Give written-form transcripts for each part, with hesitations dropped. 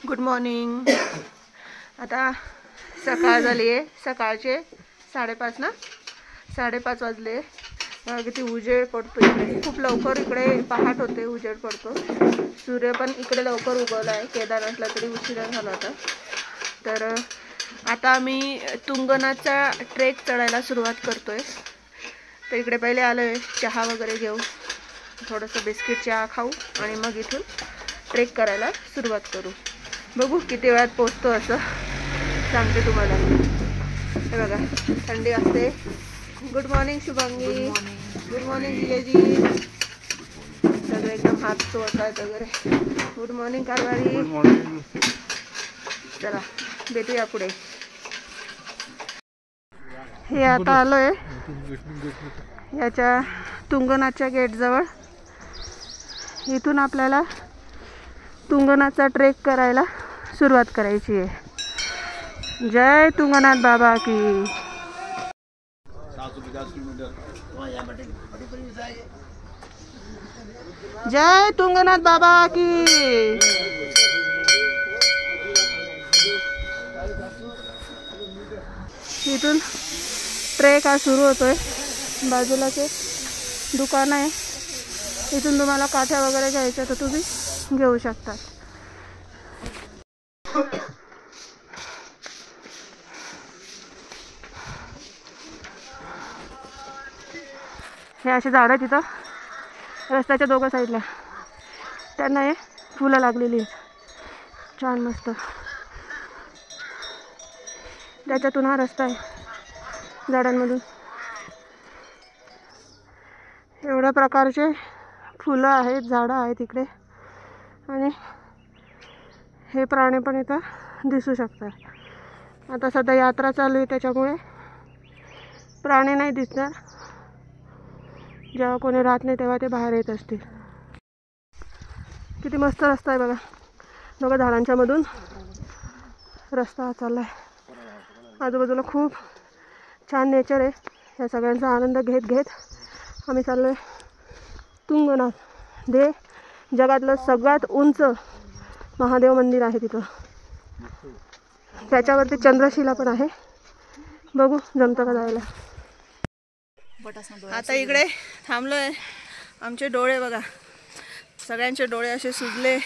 Good morning. आता सकाळ झाली आहे, सकाळचे 5:30 ना, 5:30 वाजले। किती उजेड पडतो इकडे, खूप लवकर इकडे पहाट होते, उजेड पडतो। सूर्य पण इकडे लवकर उगवला आहे, केदारनाथला तरी उशिरा झाला होता। तर आता आम्ही तुंगनाथचा ट्रेक चढायला सुरुवात करतोय। तर इकडे पहिले आलोय, चहा वगैरे घेऊ, थोडंसं बिस्किट चहा खाऊ आणि मग इथून ट्रेक करायला सुरुवात करू। बघू किती वेळात पोहोचतो असं सांगते तुम्हाला। हे बघा थंडी असते। Good morning Shubhangi, good morning जिजाजी, सगळे एकदम हात चोळतात वगैरे। गुड मॉर्निंग कारवारी। चला भेटूया पुढे। हे आता आलोय याच्या तुंगनाथच्या गेट जवळ। इथून आपल्याला तुंगनाथचा ट्रेक करायला सुरुवात करायची आहे। जय तुंगनाथ बाबा की। जय तुंगनाथ बाबा की। इथून ट्रेक हा सुरू होतोय। बाजूला ते दुकान आहे, इथून तुम्हाला काठ्या वगैरे घ्यायच्या तर तुम्ही घेऊ शकता। हे असे झाड आहेत तिथं रस्त्याच्या दोघं साईडला, त्यांना हे फुलं लागलेली आहेत छान मस्त। त्याच्यातून हा रस्ता आहे झाडांमधून। एवढ्या प्रकारचे फुलं आहेत, झाडं आहेत इकडे, आणि हे प्राणी पण इथं दिसू शकतात। आता सध्या यात्रा चालू आहे त्याच्यामुळे प्राणी नाही दिसणार, जेव्हा कोणी राहत नाही तेव्हा ते बाहेर येत असतील। किती मस्त रस्ता आहे बघा, बघा झाडांच्या मधून रस्ता चालला आहे। आजूबाजूला खूप छान नेचर आहे। या सगळ्यांचा आनंद घेत घेत आम्ही चाललोय तुंगनाथ। ते जगातलं सगळ्यात उंच महादेव मंदिर आहे तिथं, त्याच्यावरती चंद्रशिला पण आहे। बघू जमतं का जायला। आता इकडे थांबलोय, आमचे डोळे बघा, सगळ्यांचे डोळे असे सुजले,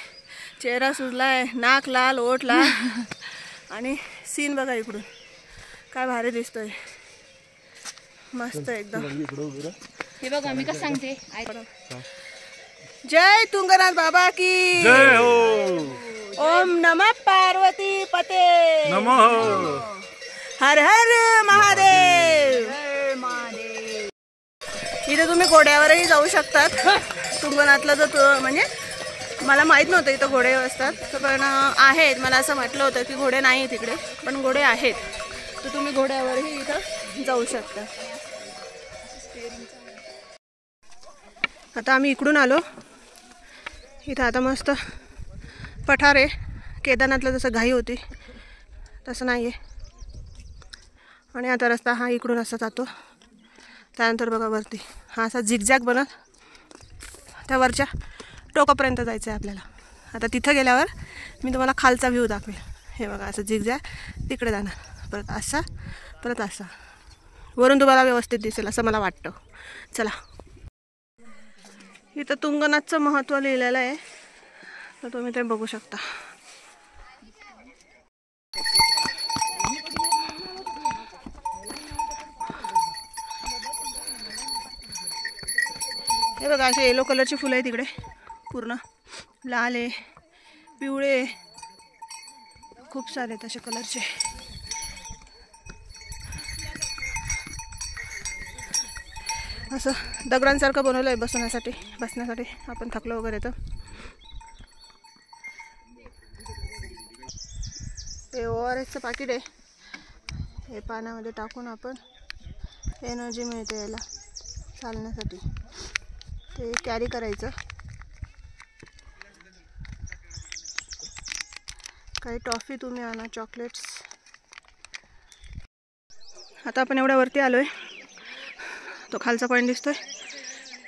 चेहरा सुजलाय, नाक लाल, ओठ लाल, आणि सीन बघा इकडून काय भारी दिसतोय, मस्त एकदम। हे बघा मी कसं सांगते, जय तुंगनाथ बाबा की जय हो। ओम नमः पार्वती पते नमः। हर हर महादेव। इथे तुम्ही घोड्यावरही जाऊ शकतात तुंगनाथला। जर म्हणजे मला माहीत नव्हतं इथं घोडे असतात, पण आहेत, मला असं म्हटलं होतं की घोडे नाही तिकडे, पण घोडे आहेत, तर तुम्ही घोड्यावरही इथं जाऊ शकता। आता आम्ही इकडून आलो, इथं आता मस्त पठार आहे। केदारनाथला जसं घाई होती तसं नाही आहे। आणि आता रस्ता हा इकडून असा जातो, त्यानंतर बघा वरती हा असा झिगझॅग बनत त्या वरच्या टोकापर्यंत जायचं आहे आपल्याला। आता तिथं गेल्यावर मी तुम्हाला खालचा व्ह्यू दाखवेल। हे बघा असं झिगझॅग तिकडे जाणार, परत असा, परत असा, वरून तुम्हाला व्यवस्थित दिसेल असं मला वाटतं। चला, इथं तुंगनाथचं महत्त्व लिहिलेलं आहे, तर तुम्ही ते बघू शकता। हे बघा असे येलो कलरची फुलं आहे तिकडे, पूर्ण लाल आहे, पिवळे, खूप सारे तसे कलरचे। असं दगडांसारखं बनवलं आहे बसण्यासाठी। आपण थकलो वगैरे तर हे ORSचं पाकिट आहे, हे पाण्यामध्ये टाकून आपण एनर्जी मिळते याला चालण्यासाठी, ते कॅरी करायचं। काही टॉफी तुम्ही आणा, चॉकलेट्स। आता आपण एवढ्या वरती आलोय, तो खालचा पॉईंट दिसतोय,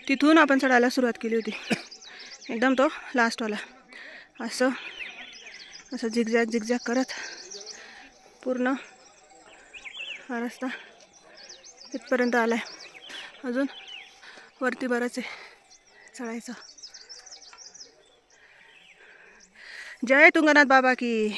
तिथून आपण चढायला सुरुवात केली होती। एकदम तो लास्टवाला. असं असं झिगझॅग करत पूर्ण हा रस्ता इथपर्यंत आला आहे. अजून वरती बरंच आहे चढायचं. जय तुंगनाथ बाबा की.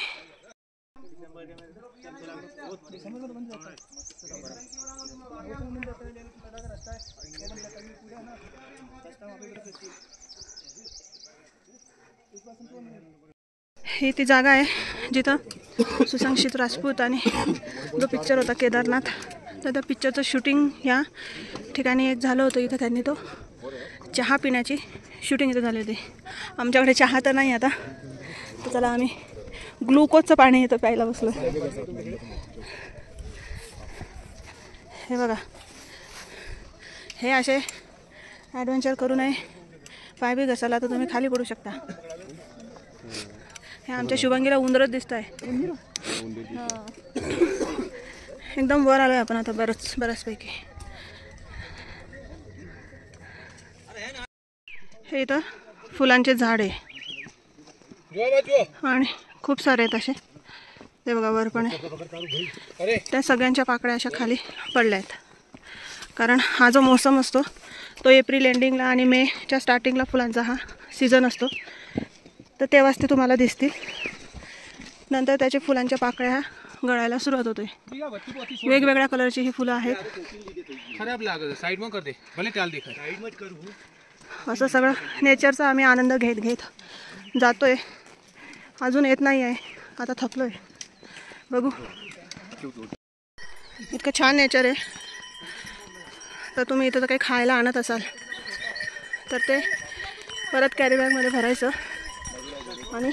ही ती जागा आहे जिथं सुसंक्षित राजपूत आणि जो पिक्चर होता केदारनाथ, तर त्या पिक्चरचं शूटिंग या ठिकाणी एक झालं होतं. इथं त्यांनी तो चहा पिण्याची शूटिंग इथं झाली होती. आमच्याकडे चहा तर नाही आता, तर चला आम्ही ग्लुकोजचं पाणी इथं प्यायला बसलो. हे बघा, हे असे ॲडव्हेंचर करू नये. पाय बी घसरला तर तुम्ही खाली पडू शकता. हे आमच्या शुभांगीला उंदरच दिसत आहे. एकदम वर आलोय आपण आता बऱ्याचपैकी. हे इथं फुलांचे झाड आहे आणि खूप सारे आहेत असे. ते बघा वर पण आहे. त्या सगळ्यांच्या पाकळ्या अशा खाली पडल्या आहेत. कारण हा जो मोसम असतो तो एप्रिल एंडिंगला आणि मेच्या स्टार्टिंगला फुलांचा हा सीझन असतो. तर तेव्हाच ते तुम्हाला दिसतील. नंतर त्याच्या फुलांच्या पाकळ्या गळायला सुरुवात होते. वेगवेगळ्या कलरची ही फुलं आहेत. असं सगळं नेचरचा आम्ही आनंद घेत जातोय. अजून येत नाही आहे, आता थकलोय. बघू, इतकं छान नेचर आहे. तर तुम्ही इथं जर काही खायला आणत असाल तर ते परत कॅरी बॅगमध्ये भरायचं आणि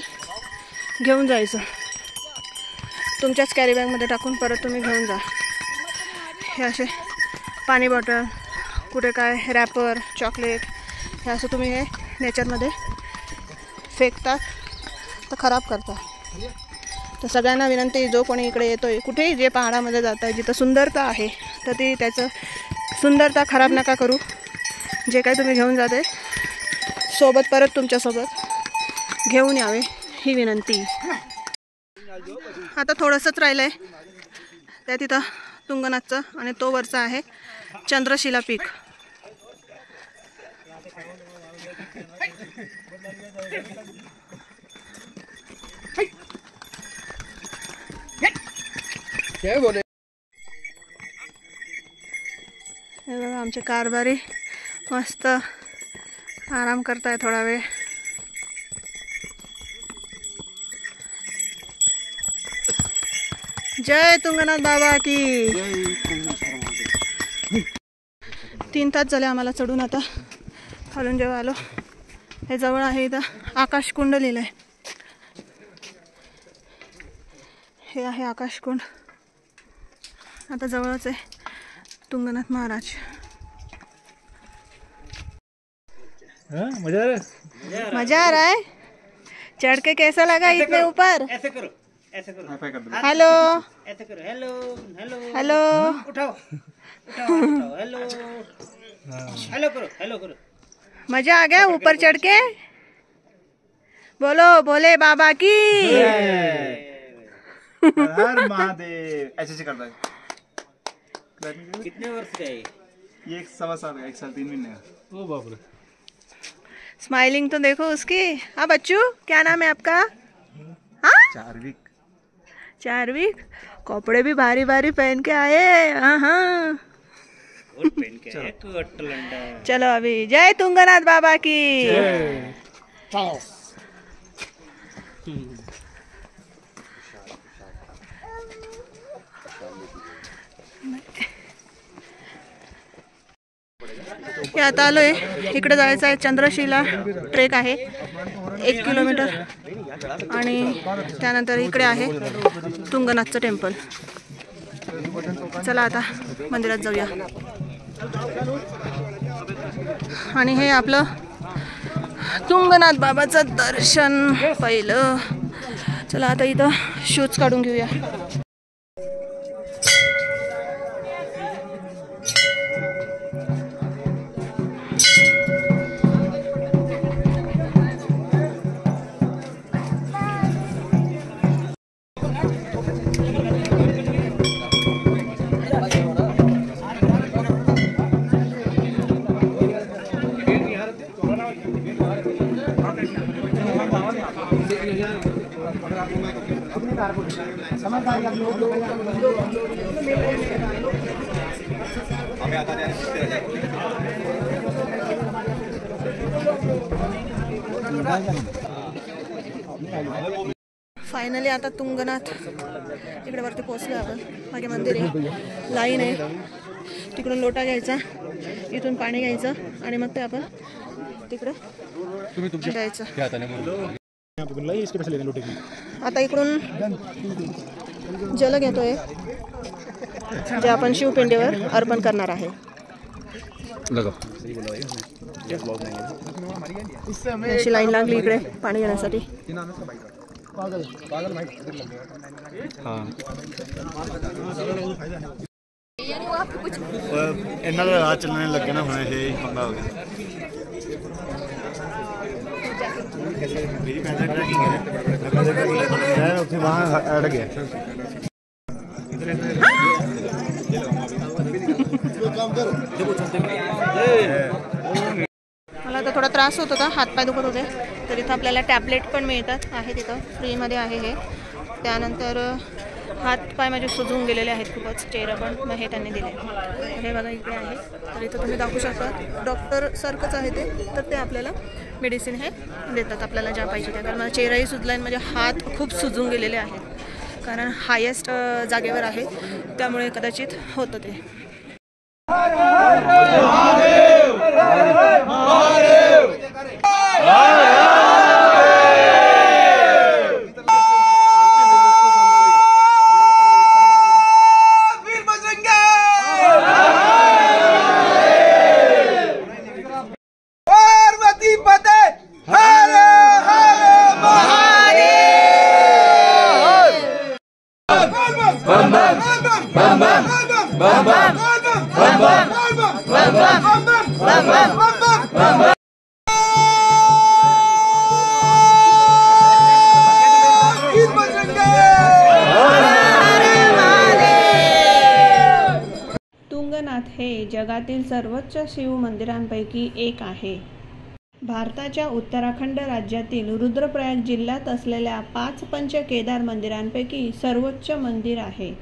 घेऊन जायचं. तुमच्याच कॅरी बॅगमध्ये टाकून परत तुम्ही घेऊन जा. हे असे पाणी बॉटल, कुठे काय रॅपर, चॉकलेट, हे असं तुम्ही हे नेचरमध्ये फेकतात तर खराब करता. तर सगळ्यांना विनंती, जो कोणी इकडे येतोय, कुठेही जे पहाडामध्ये जात आहे, जिथं सुंदरता आहे, तर ती त्याचं सुंदरता खराब नका करू. जे काही तुम्ही घेऊन जाते सोबत परत तुमच्यासोबत घेऊन यावे ही विनंती. आता थोडंसंच राहिलं आहे. त्या तिथं तुंगनाथचं आणि तो वरचा आहे चंद्रशिला पीक. हे बघा आमचे कारभारी मस्त आराम करताय थोडा वेळ. जय तुंगनाथ बाबा की. 3 तास झाले आम्हाला चढून. आता खालून जेव्हा आलो, हे जवळ आहे इथं आकाशकुंड लिहिलंय. हे आहे आकाशकुंड. आता जवळच आहे तुंगनाथ महाराज. मजा आ रहा है चढ़ के. कैसा लगा इतने ऊपर? ऐसे करो, ऐसे करो. हेलो, ऐसे करो. Hello, hello, hello. उठाओ, उठाओ, उठाओ. हेलो, हेलो करो, हेलो करो. मजा आ गया ऊपर चढ़ के. बोलो भोले बाबा की. हर महादेव. ऐसे करता है. कितने वर्ष का है ये 1.25 साल का, 1 साल 3 महीने का. ओ बाप रे. स्माइलिंग तो देखो उसकी. हाँ बच्चू, क्या नाम है आपका? हाँ, चार्विक. कपड़े भी भारी भारी पहन के आए. हाँ, कोट पहन के है, कोट लंडा. चलो अभी जय तुंगनाथ बाबा की. आता आलोय. इकडे जायचं आहे. चंद्रशिला ट्रेक आहे 1 किलोमीटर. आणि त्यानंतर इकडे आहे तुंगनाथचं टेम्पल. चला आता मंदिरात जाऊया. आणि हे आपलं तुंगनाथ बाबाचं दर्शन पहिलं. चला आता इथं शूज काढून घेऊया. फायनली आता तुंगनाथ इकडे वरती पोहोचलो आपण. मागे मंदिर आहे, लाईन आहे, तिकडून लोटा घ्यायचा, इथून पाणी घ्यायचं आणि मग ते आपण तिकडे द्यायचं. आता इकडून जल घेतोय जे आपण शिवपिंडीवर अर्पण करणार आहे. अशी लाईन लागली इकडे पाणी घेण्यासाठी. इन्ना तो हाथ चलने लग गया ना, होने से ही पंगा हो गया. मेरी पैसा ट्रैकिंग है, फिर वहाँ अड़ गया. मला आता थोडा त्रास होत होता, हातपाय दुखत होते, तर इथं आपल्याला टॅबलेट पण मिळतात, आहे तिथं फ्रीमध्ये आहे हे. त्यानंतर हातपाय माझे सुजून गेलेले आहेत खूपच, चेहरा पण, मग हे त्यांनी दिले. हे बघा इकडे आहे, तर इथं तुम्ही दाखवू शकता. डॉक्टर सारखंच आहे ते, तर ते आपल्याला मेडिसिन हे देतात आपल्याला ज्या पाहिजे त्या. कारण माझा चेहराही सुजला आहे, माझे हात खूप सुजून गेलेले आहेत, कारण हायेस्ट जागेवर आहे, त्यामुळे कदाचित होतं ते. तुंगनाथ हे जगातील सर्वोच्च शिव मंदिरांपैकी एक आहे. भारताच्या उत्तराखंड राज्यातील रुद्रप्रयाग जिल्ह्यात असलेल्या 5 पंच केदार मंदिरांपैकी सर्वोच्च मंदिर आहे.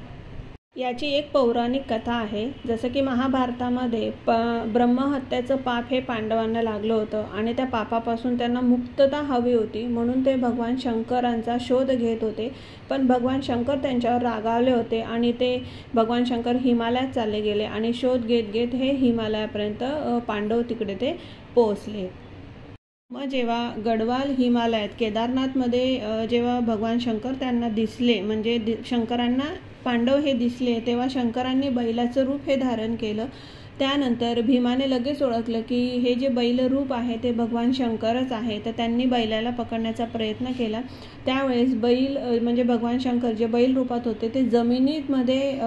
याची एक पौराणिक कथा आहे. जसं की महाभारतामध्ये ब्रह्महत्याचं पाप हे पांडवांना लागलं होतं आणि त्या पापापासून त्यांना मुक्तता हवी होती, म्हणून ते भगवान शंकरांचा शोध घेत होते. पण भगवान शंकर त्यांच्यावर रागावले होते आणि ते भगवान शंकर हिमालयात चालले गेले आणि शोध घेत घेत हे हिमालयापर्यंत पांडव तिकडे ते पोहोचले. मग जेव्हा गढवाल हिमालयात केदारनाथमध्ये जेव्हा भगवान शंकर त्यांना दिसले, म्हणजे शंकरांना पांडव हे दिसले, तेव्हा शंकरांनी बैलाचं रूप हे धारण केलं. त्यानंतर भीमाने लगेच ओळखलं की हे जे बैल रूप आहे ते भगवान शंकरच आहे, तर त्यांनी बैलाला पकडण्याचा प्रयत्न केला. त्यावेळेस बैल म्हणजे भगवान शंकर जे बैल रूपात होते ते जमिनीमध्ये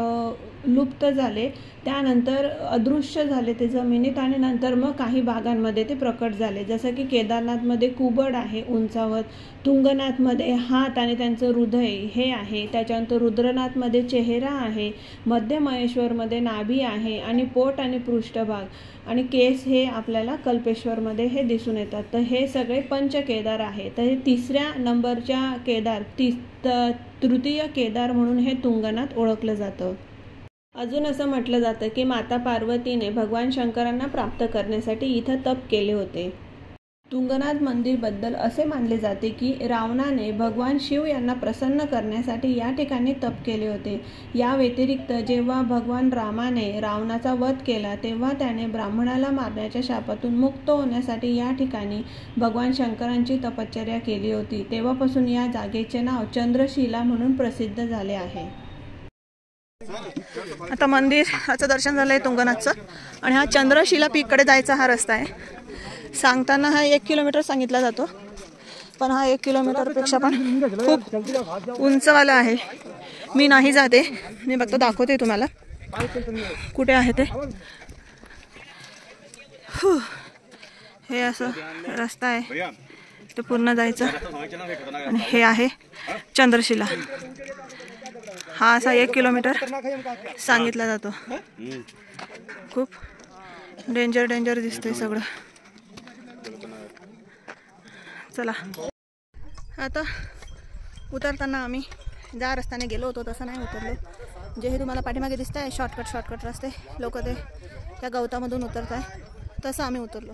लुप्त झाले, त्यानंतर अदृश्य झाले ते जमिनीत, आणि नंतर मग काही भागांमध्ये ते प्रकट झाले. जसं की केदारनाथमध्ये कुबड आहे उंचावत, तुंगनाथमध्ये हात आणि त्यांचं हृदय हे आहे, त्याच्यानंतर रुद्रनाथमध्ये चेहरा आहे, मध्य महेश्वरमध्ये नाभी आहे आणि पोट आणि पृष्ठभाग आणि केस हे आपल्याला कल्पेश्वरमध्ये हे दिसून येतात. तर हे सगळे पंचकेदार आहे. तर हे 3ऱ्या नंबरच्या केदार, तृतीय केदार म्हणून हे तुंगनाथ ओळखलं जातं. अजून असं म्हटलं जातं की माता पार्वतीने भगवान शंकरांना प्राप्त करण्यासाठी इथं तप केले होते. तुंगनाथ मंदिरबद्दल असे मानले जाते की रावणाने भगवान शिव यांना प्रसन्न करण्यासाठी या ठिकाणी तप केले होते. या व्यतिरिक्त जेव्हा भगवान रामाने रावणाचा वध केला तेव्हा त्याने ब्राह्मणाला मारण्याच्या शापातून मुक्त होण्यासाठी या ठिकाणी भगवान शंकरांची तपश्चर्या केली होती. तेव्हापासून या जागेचे नाव चंद्रशिला म्हणून प्रसिद्ध झाले आहे. आता मंदिराचं दर्शन झालंय तुंगनाथचं, आणि हा चंद्रशिला पीककडे जायचा हा रस्ता आहे. सांगताना हा 1 किलोमीटर सांगितला जातो, पण हा 1 किलोमीटरपेक्षा पण खूप उंचवाला आहे. मी नाही जाते, मी फक्त दाखवते तुम्हाला कुठे आहे ते. हे असं रस्ता आहे, ते पूर्ण जायचं, आणि हे आहे चंद्रशिला. हा असा 1 किलोमीटर सांगितला जातो. खूप डेंजर दिसतंय सगळं. चला आता उतरताना आम्ही ज्या रस्त्याने गेलो होतो तसं नाही उतरलो. जे हे तुम्हाला पाठीमागे दिसत आहे शॉर्टकट रस्ते, लोक ते त्या गवतामधून उतरत आहे तसं आम्ही उतरलो.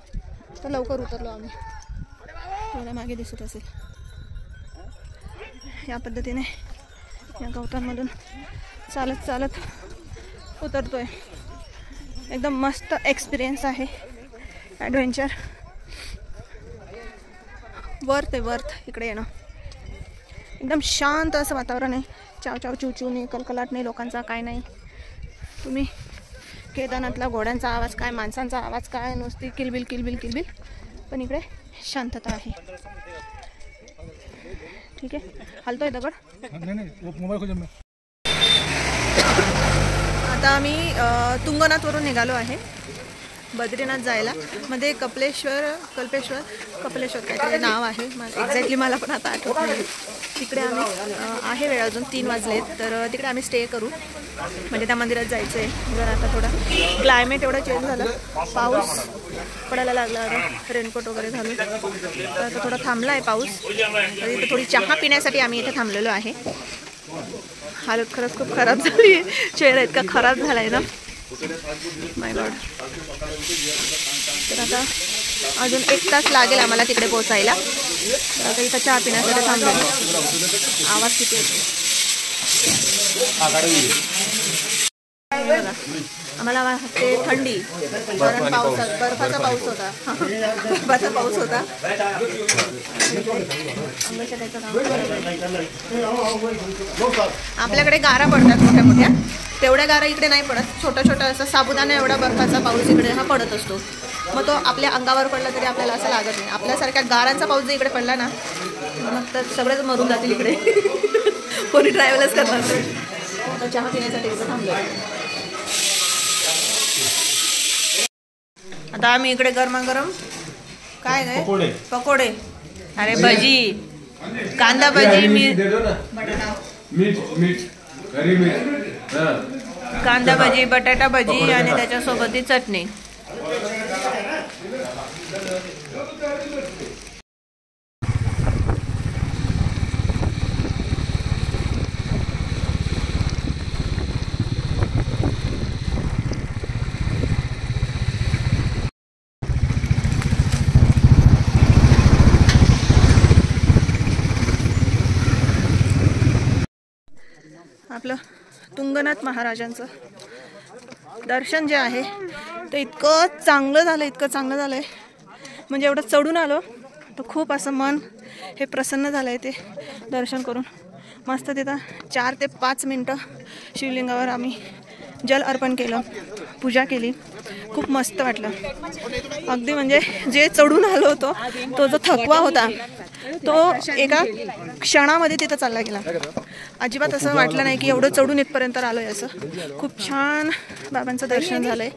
तर लवकर उतरलो आम्ही, तुम्हाला मागे दिसत असेल. या पद्धतीने या गवतांमधून चालत उतरतोय. एकदम मस्त एक्सपिरियन्स आहे, ॲडव्हेंचर. वर्थ इकडे येणं. एकदम शांत असं वातावरण आहे. चाव चिवचिव नाही, कलकलाट नाही लोकांचा, काय नाही. तुम्ही केदारनाथला घोड्यांचा आवाज काय, माणसांचा आवाज काय, नुसती किलबिल. पण इकडे शांतता आहे. ठीक आहे, हलतोय दगड. आता आम्ही तुंगनाथवरून निघालो आहे बद्रीनाथ जायला. मध्ये कपिलेश्वर काहीतरी नाव आहे, एक्झॅक्टली मला पण आता आठवत नाही. तिकडे आम्ही आहे, वेळ अजून 3 वाजलेत, तर तिकडे आम्ही स्टे करू. म्हणजे त्या मंदिरात जायचं आहे. जर आता थोडा क्लायमेट एवढं चेंज झालं, पाऊस पडायला लागला, आता रेनकोट वगैरे घालून. तर आता थोडा थांबला आहे पाऊस. तर इथे थोडी चहा पिण्यासाठी आम्ही इथे थांबलेलो आहे. हालत खरंच खूप खराब झाली आहे, चेहरा इतका खराब झाला आहे ना, माय गॉड. तर आता अजून 1 तास लागेल आम्हाला तिकडे पोहोचायला. तर आता इथं चहा पिण्यासाठी थांबलेलो. आवाज किती येतो आम्हाला वाटते थंडी, कारण बर्फाचा पाऊस होता. आपल्याकडे गारा पडतात मोठ्या, तेवढ्या गारा इकडे नाही पडत. छोटा असं साबुदाणा एवढा बर्फाचा पाऊस इकडे हा पडत असतो. मग तो आपल्या अंगावर पडला तरी आपल्याला असं लागत नाही. आपल्यासारख्या गारांचा पाऊस जर इकडे पडला ना, मग तर सगळेच मरून जातील इकडे. कोणी ट्रॅव्हलच करणार नाही. आता चहा पिण्यासाठी इकडे थांबलो. आता आम्ही इकडे गरमागरम काय काय पकोडे, अरे भजी, कांदा भजी, कांदा भजी, बटाटा भजी आणि त्याच्यासोबत ही चटणी. आपलं तुंगनाथ महाराजांचं दर्शन जे आहे ते इतकं चांगलं झालं आहे. म्हणजे एवढं चढून आलो तर खूप असं मन हे प्रसन्न झालं आहे ते दर्शन करून. मस्त तिथं 4 ते 5 मिनटं शिवलिंगावर आम्ही जल अर्पण केलं, पूजा केली. खूप मस्त वाटलं अगदी. म्हणजे जे चढून आलो होतो तो जो थकवा होता तो एका क्षणामध्ये तिथं चालला गेला. अजिबात असं वाटलं नाही की एवढं चढून इथपर्यंत आलोय असं. खूप छान बाबांचं दर्शन झालंय,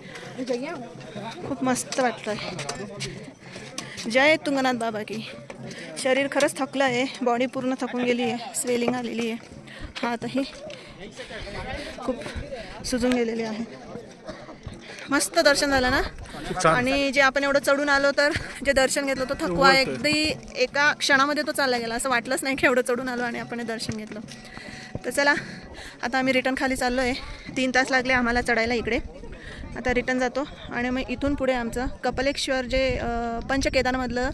खूप मस्त वाटलंय. जय तुंगनाथ बाबा की. शरीर खरंच थकलं आहे, बॉडी पूर्ण थकून गेली आहे, स्वेलिंग आलेली आहे, हातही खूप सुजून गेलेले आहे. मस्त दर्शन झालं ना. आणि जे आपण एवढं चढून आलो तर जे दर्शन घेतलं तो थकवा अगदी एका क्षणामध्ये तो चालला गेला. असं वाटलंच नाही की एवढं चढून आलो आणि आपण हे दर्शन घेतलं. तर चला आता आम्ही रिटर्न खाली चाललो आहे. 3 तास लागले आम्हाला चढायला इकडे. आता रिटर्न जातो आणि मग इथून पुढे आमचं कपिलेश्वर जे पंचकेदारमधलं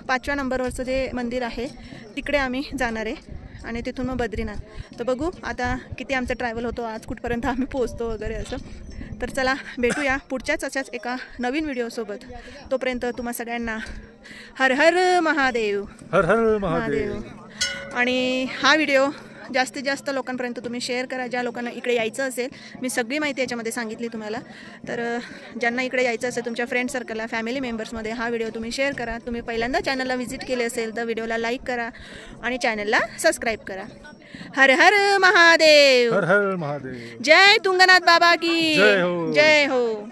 5व्या नंबरवरचं जे मंदिर आहे तिकडे आम्ही जाणार आहे. आणि तिथून मग बद्रीनाथ. तर बघू आता किती आमचा ट्रॅव्हल होतो, आज कुठपर्यंत आम्ही पोहोचतो वगैरे असं. तर चला भेटूया पुढच्याच अशाच एका नवीन व्हिडिओसोबत. तोपर्यंत तुम्हा सगळ्यांना हर हर महादेव. हर हर महादेव. आणि हा व्हिडिओ जास्तीत जास्त लोकांपर्यंत तुम्ही शेअर करा. ज्या लोकांना इकडे यायचं असेल, मी सगळी माहिती याच्यामध्ये सांगितली तुम्हाला. तर ज्यांना इकडे यायचं असेल तुमच्या फ्रेंड सर्कलला, फॅमिली मेंबर्समध्ये हा व्हिडिओ तुम्ही शेअर करा. तुम्ही पहिल्यांदा चॅनलला व्हिजिट केले असेल तर व्हिडिओला लाईक करा आणि चॅनलला सबस्क्राईब करा. हर हर महादेव. हर हर महादेव. जय तुंगनाथ बाबा की जय हो. जय हो.